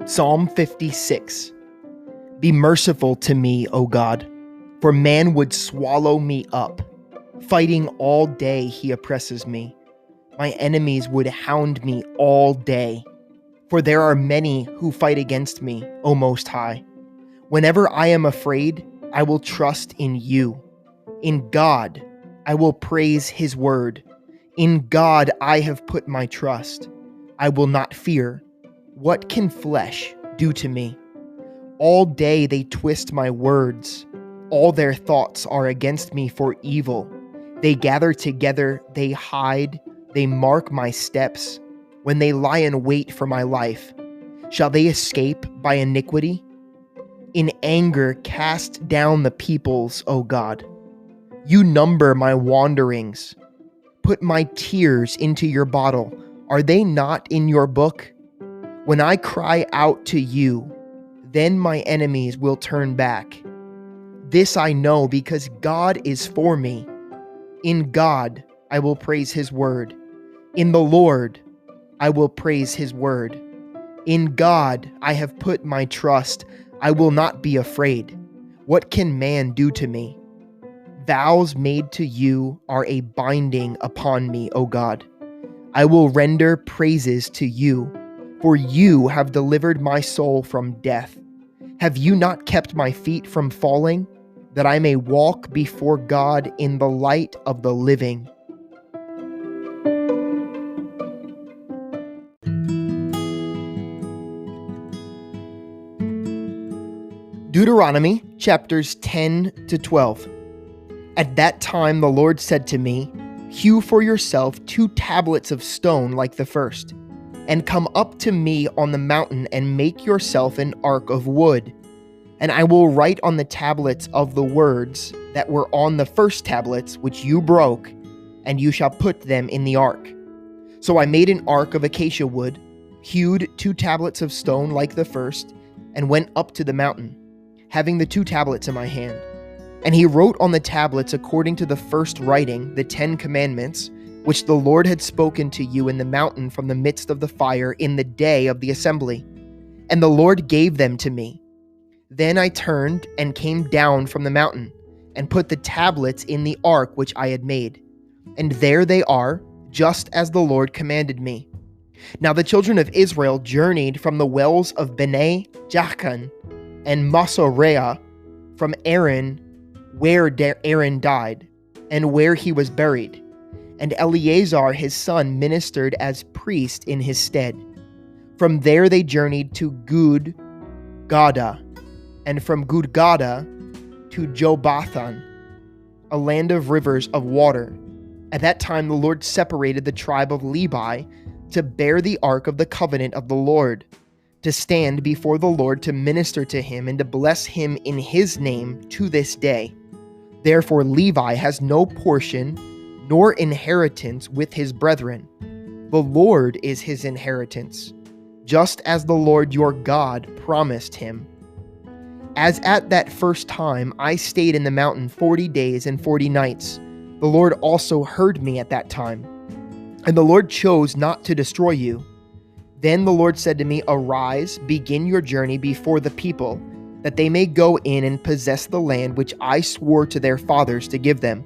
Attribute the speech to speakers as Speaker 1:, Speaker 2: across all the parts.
Speaker 1: Psalm 56. Be merciful to me, O God, for man would swallow me up. Fighting all day he oppresses me. My enemies would hound me all day. For there are many who fight against me, O Most High. Whenever I am afraid, I will trust in you. In God, I will praise his word. In God I have put my trust. I will not fear. What can flesh do to me? All day they twist my words. All their thoughts are against me for evil. They gather together, they hide, they mark my steps. When they lie in wait for my life, shall they escape by iniquity? In anger cast down the peoples, O God. You number my wanderings. Put my tears into your bottle. Are they not in your book? When I cry out to you, then my enemies will turn back. This I know because God is for me. In God I will praise his word. In the Lord I will praise his word. In God I have put my trust. I will not be afraid. What can man do to me? Vows made to you are a binding upon me, O God. I will render praises to you, for you have delivered my soul from death. Have you not kept my feet from falling, that I may walk before God in the light of the living? Deuteronomy chapters 10 to 12. At that time the Lord said to me, Hew for yourself 2 tablets of stone like the first, and come up to me on the mountain and make yourself an ark of wood. And I will write on the tablets of the words that were on the first tablets which you broke, and you shall put them in the ark. So I made an ark of acacia wood, hewed 2 tablets of stone like the first, and went up to the mountain, having the 2 tablets in my hand. And he wrote on the tablets according to the first writing the 10 commandments, which the Lord had spoken to you in the mountain from the midst of the fire in the day of the assembly. And the Lord gave them to me. Then I turned and came down from the mountain, and put the tablets in the ark which I had made. And there they are, just as the Lord commanded me. Now the children of Israel journeyed from the wells of Bene Jaakan and Masoreah, from Aaron, where Aaron died, and where he was buried. And Eleazar his son ministered as priest in his stead. From there they journeyed to Gud-Gada, and from Gud-Gada to Jobathan, a land of rivers of water. At that time the Lord separated the tribe of Levi to bear the ark of the covenant of the Lord, to stand before the Lord to minister to him and to bless him in his name to this day. Therefore Levi has no portion nor inheritance with his brethren. The Lord is his inheritance, just as the Lord your God promised him. As at that first time I stayed in the mountain 40 days and 40 nights, the Lord also heard me at that time. And the Lord chose not to destroy you. Then the Lord said to me, Arise, begin your journey before the people, that they may go in and possess the land which I swore to their fathers to give them.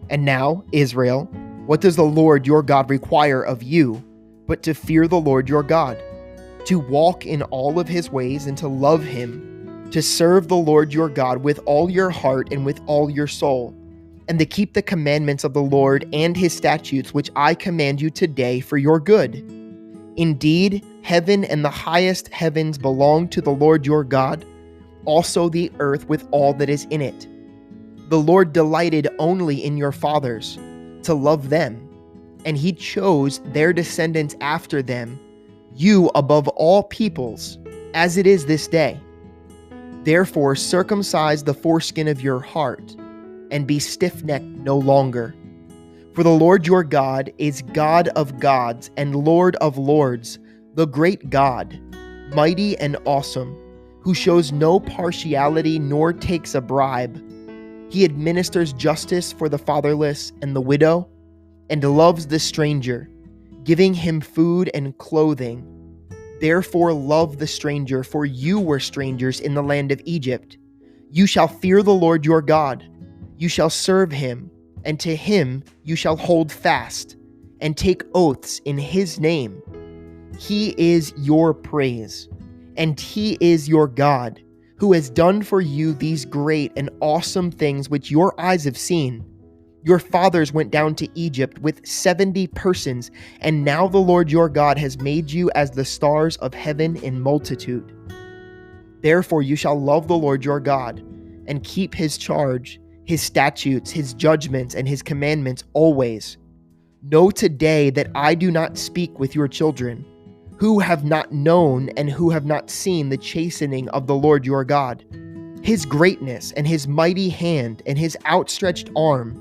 Speaker 1: And now, Israel, what does the Lord your God require of you, but to fear the Lord your God, to walk in all of his ways and to love him, to serve the Lord your God with all your heart and with all your soul, and to keep the commandments of the Lord and his statutes which I command you today for your good. Indeed, heaven and the highest heavens belong to the Lord your God, also the earth with all that is in it. The Lord delighted only in your fathers, to love them, and he chose their descendants after them, you above all peoples, as it is this day. Therefore circumcise the foreskin of your heart, and be stiff-necked no longer. For the Lord your God is God of gods and Lord of lords, the great God, mighty and awesome, who shows no partiality nor takes a bribe. He administers justice for the fatherless and the widow, and loves the stranger, giving him food and clothing. Therefore love the stranger, for you were strangers in the land of Egypt. You shall fear the Lord your God. You shall serve him, and to him you shall hold fast, and take oaths in his name. He is your praise, and he is your God, who has done for you these great and awesome things which your eyes have seen. Your fathers went down to Egypt with 70 persons, and now the Lord your God has made you as the stars of heaven in multitude. Therefore you shall love the Lord your God, and keep his charge, his statutes, his judgments, and his commandments always. Know today that I do not speak with your children, who have not known and who have not seen the chastening of the Lord your God, his greatness and his mighty hand and his outstretched arm,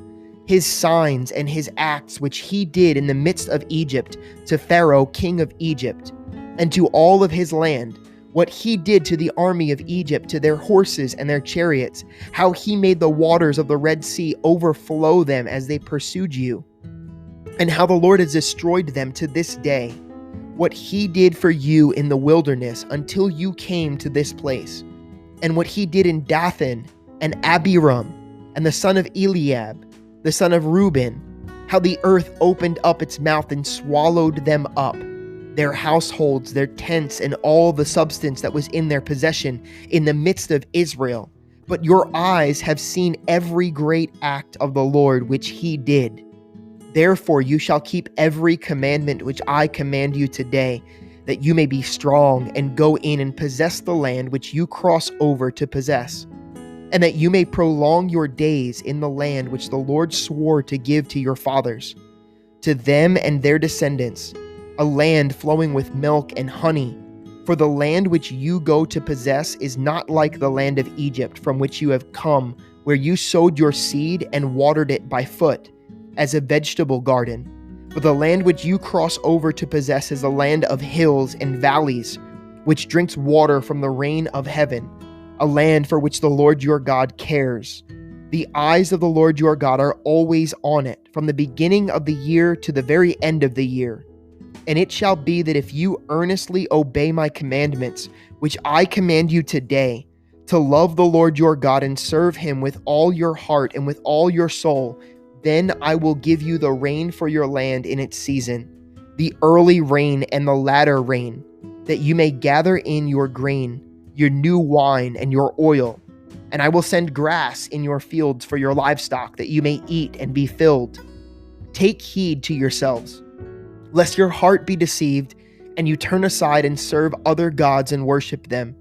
Speaker 1: his signs and his acts which he did in the midst of Egypt to Pharaoh king of Egypt, and to all of his land, what he did to the army of Egypt, to their horses and their chariots, how he made the waters of the Red Sea overflow them as they pursued you, and how the Lord has destroyed them to this day, what he did for you in the wilderness until you came to this place, and what he did in Dathan and Abiram and the son of Eliab, the son of Reuben, how the earth opened up its mouth and swallowed them up, their households, their tents, and all the substance that was in their possession in the midst of Israel. But your eyes have seen every great act of the Lord which he did. Therefore you shall keep every commandment which I command you today, that you may be strong and go in and possess the land which you cross over to possess, and that you may prolong your days in the land which the Lord swore to give to your fathers, to them and their descendants, a land flowing with milk and honey. For the land which you go to possess is not like the land of Egypt from which you have come, where you sowed your seed and watered it by foot, as a vegetable garden. But the land which you cross over to possess is a land of hills and valleys, which drinks water from the rain of heaven, a land for which the Lord your God cares. The eyes of the Lord your God are always on it, from the beginning of the year to the very end of the year. And it shall be that if you earnestly obey my commandments, which I command you today, to love the Lord your God and serve him with all your heart and with all your soul, then I will give you the rain for your land in its season, the early rain and the latter rain, that you may gather in your grain, your new wine, and your oil. And I will send grass in your fields for your livestock, that you may eat and be filled. Take heed to yourselves, lest your heart be deceived, and you turn aside and serve other gods and worship them,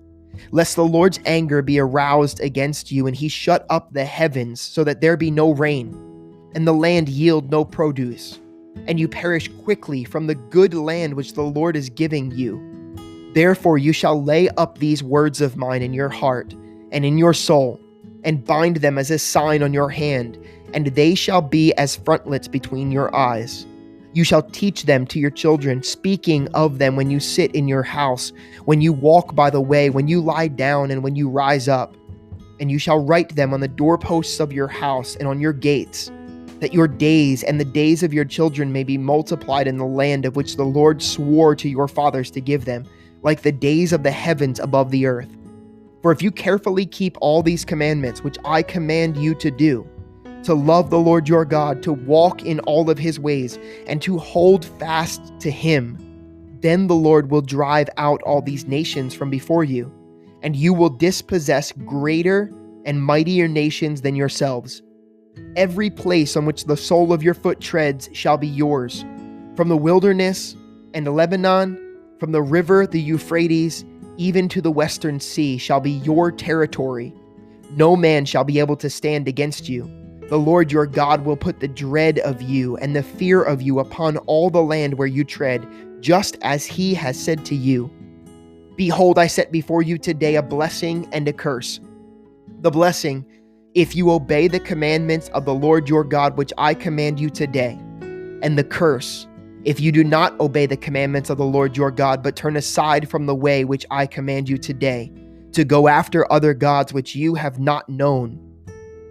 Speaker 1: lest the Lord's anger be aroused against you, and he shut up the heavens so that there be no rain, and the land yield no produce, and you perish quickly from the good land which the Lord is giving you. Therefore you shall lay up these words of mine in your heart and in your soul, and bind them as a sign on your hand, and they shall be as frontlets between your eyes. You shall teach them to your children, speaking of them when you sit in your house, when you walk by the way, when you lie down, and when you rise up. And you shall write them on the doorposts of your house and on your gates, that your days and the days of your children may be multiplied in the land of which the Lord swore to your fathers to give them, like the days of the heavens above the earth. For if you carefully keep all these commandments which I command you to do, to love the Lord your God, to walk in all of his ways, and to hold fast to him, then the Lord will drive out all these nations from before you, and you will dispossess greater and mightier nations than yourselves. Every place on which the sole of your foot treads shall be yours, from the wilderness and Lebanon, from the river the Euphrates, even to the western sea shall be your territory. No man shall be able to stand against you. The Lord your God will put the dread of you and the fear of you upon all the land where you tread, just as he has said to you. Behold, I set before you today a blessing and a curse. The blessing, if you obey the commandments of the Lord your God, which I command you today. And the curse, if you do not obey the commandments of the Lord your God, but turn aside from the way which I command you today, to go after other gods which you have not known.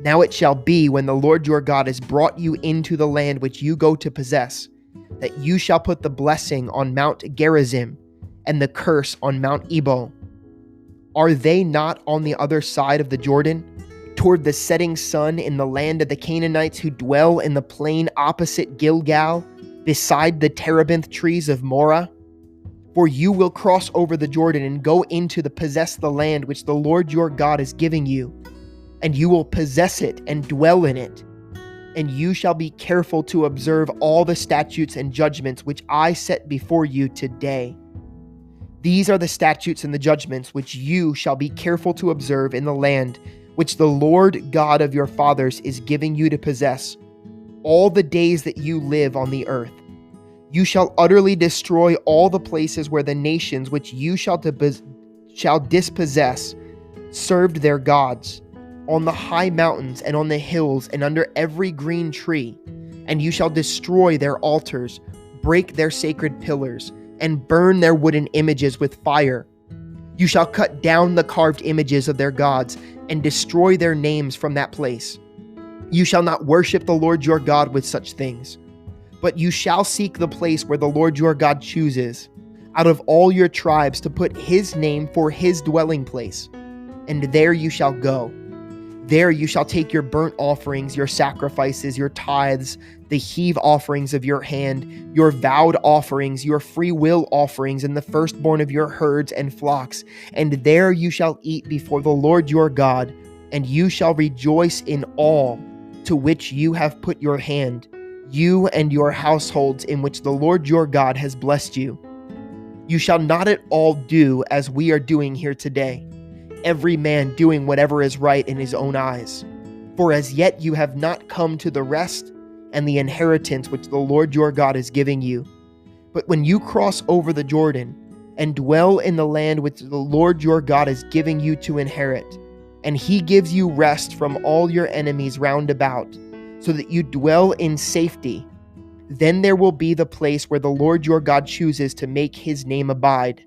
Speaker 1: Now it shall be, when the Lord your God has brought you into the land which you go to possess, that you shall put the blessing on Mount Gerizim and the curse on Mount Ebal. Are they not on the other side of the Jordan, toward the setting sun, in the land of the Canaanites who dwell in the plain opposite Gilgal, beside the terebinth trees of Morah? For you will cross over the Jordan and go into the possess the land which the Lord your God is giving you, and you will possess it and dwell in it. And you shall be careful to observe all the statutes and judgments which I set before you today. These are the statutes and the judgments which you shall be careful to observe in the land which the Lord God of your fathers is giving you to possess, all the days that you live on the earth. You shall utterly destroy all the places where the nations which you shall dispossess served their gods, on the high mountains and on the hills and under every green tree, and you shall destroy their altars, break their sacred pillars, and burn their wooden images with fire. You shall cut down the carved images of their gods and destroy their names from that place. You shall not worship the Lord your God with such things, but you shall seek the place where the Lord your God chooses out of all your tribes to put his name for his dwelling place, and there you shall go. There you shall take your burnt offerings, your sacrifices, your tithes, the heave offerings of your hand, your vowed offerings, your free will offerings, and the firstborn of your herds and flocks. And there you shall eat before the Lord your God, and you shall rejoice in all to which you have put your hand, you and your households in which the Lord your God has blessed you. You shall not at all do as we are doing here today, every man doing whatever is right in his own eyes. For as yet you have not come to the rest and the inheritance which the Lord your God is giving you. But when you cross over the Jordan and dwell in the land which the Lord your God is giving you to inherit, and he gives you rest from all your enemies round about, so that you dwell in safety, then there will be the place where the Lord your God chooses to make his name abide.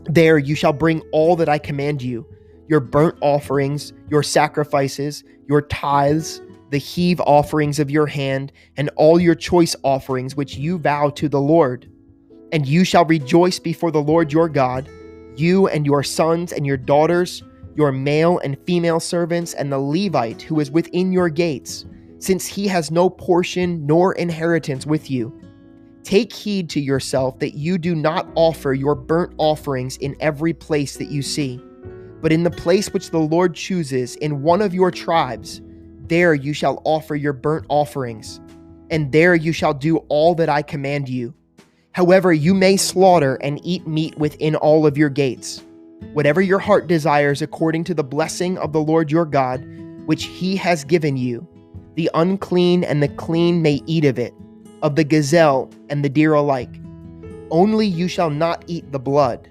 Speaker 1: There you shall bring all that I command you, your burnt offerings, your sacrifices, your tithes, the heave offerings of your hand, and all your choice offerings which you vow to the Lord. And you shall rejoice before the Lord your God, you and your sons and your daughters, your male and female servants, and the Levite who is within your gates, since he has no portion nor inheritance with you. Take heed to yourself that you do not offer your burnt offerings in every place that you see, but in the place which the Lord chooses in one of your tribes, there you shall offer your burnt offerings, and there you shall do all that I command you. However, you may slaughter and eat meat within all of your gates, whatever your heart desires according to the blessing of the Lord your God, which he has given you. The unclean and the clean may eat of it, of the gazelle and the deer alike. Only you shall not eat the blood.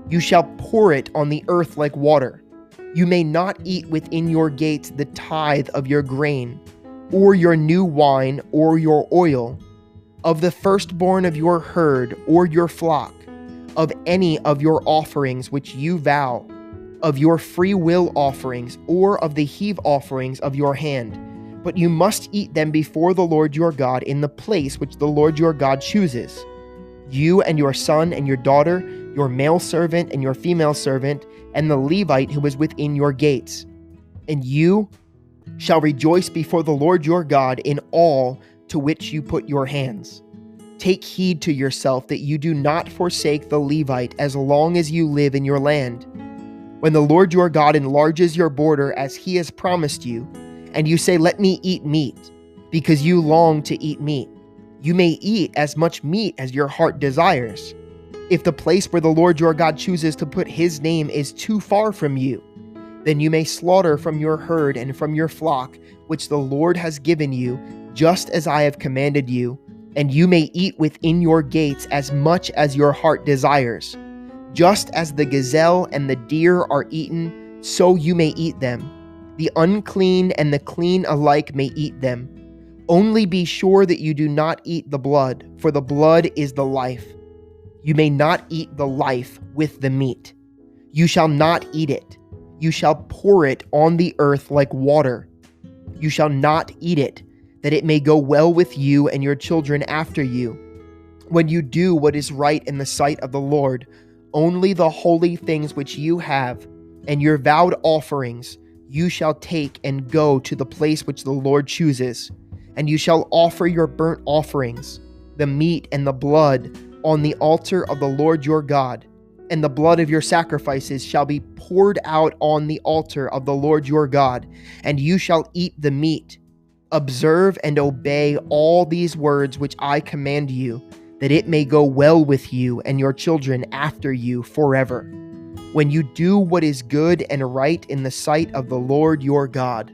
Speaker 1: You shall pour it on the earth like water. You may not eat within your gates the tithe of your grain, or your new wine, or your oil, of the firstborn of your herd or your flock, of any of your offerings which you vow, of your free will offerings, or of the heave offerings of your hand. But you must eat them before the Lord your God in the place which the Lord your God chooses. You and your son and your daughter, your male servant and your female servant, and the Levite who is within your gates. And you shall rejoice before the Lord your God in all to which you put your hands. Take heed to yourself that you do not forsake the Levite as long as you live in your land. When the Lord your God enlarges your border as he has promised you, and you say, "Let me eat meat," because you long to eat meat, you may eat as much meat as your heart desires. If the place where the Lord your God chooses to put his name is too far from you, then you may slaughter from your herd and from your flock, which the Lord has given you, just as I have commanded you, and you may eat within your gates as much as your heart desires. Just as the gazelle and the deer are eaten, so you may eat them. The unclean and the clean alike may eat them. Only be sure that you do not eat the blood, for the blood is the life. You may not eat the life with the meat. You shall not eat it. You shall pour it on the earth like water. You shall not eat it, that it may go well with you and your children after you. When you do what is right in the sight of the Lord, only the holy things which you have, and your vowed offerings, you shall take and go to the place which the Lord chooses. And you shall offer your burnt offerings, the meat and the blood, on the altar of the Lord your God. And the blood of your sacrifices shall be poured out on the altar of the Lord your God, and you shall eat the meat. Observe and obey all these words which I command you, that it may go well with you and your children after you forever, when you do what is good and right in the sight of the Lord your God.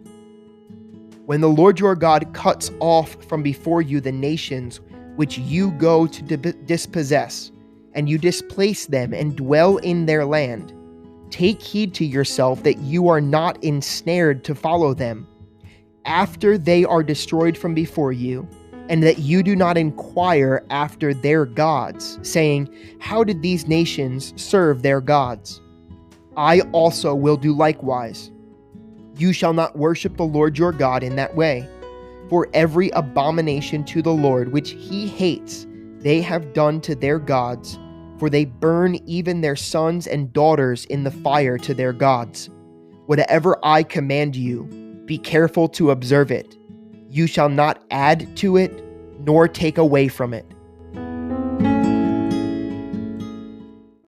Speaker 1: When the Lord your God cuts off from before you the nations which you go to dispossess, and you displace them and dwell in their land, take heed to yourself that you are not ensnared to follow them, after they are destroyed from before you, and that you do not inquire after their gods, saying, how did these nations serve their gods? I also will do likewise. You shall not worship the Lord your God in that way, for every abomination to the Lord which he hates they have done to their gods, for they burn even their sons and daughters in the fire to their gods. Whatever I command you, be careful to observe it. You shall not add to it, nor take away from it.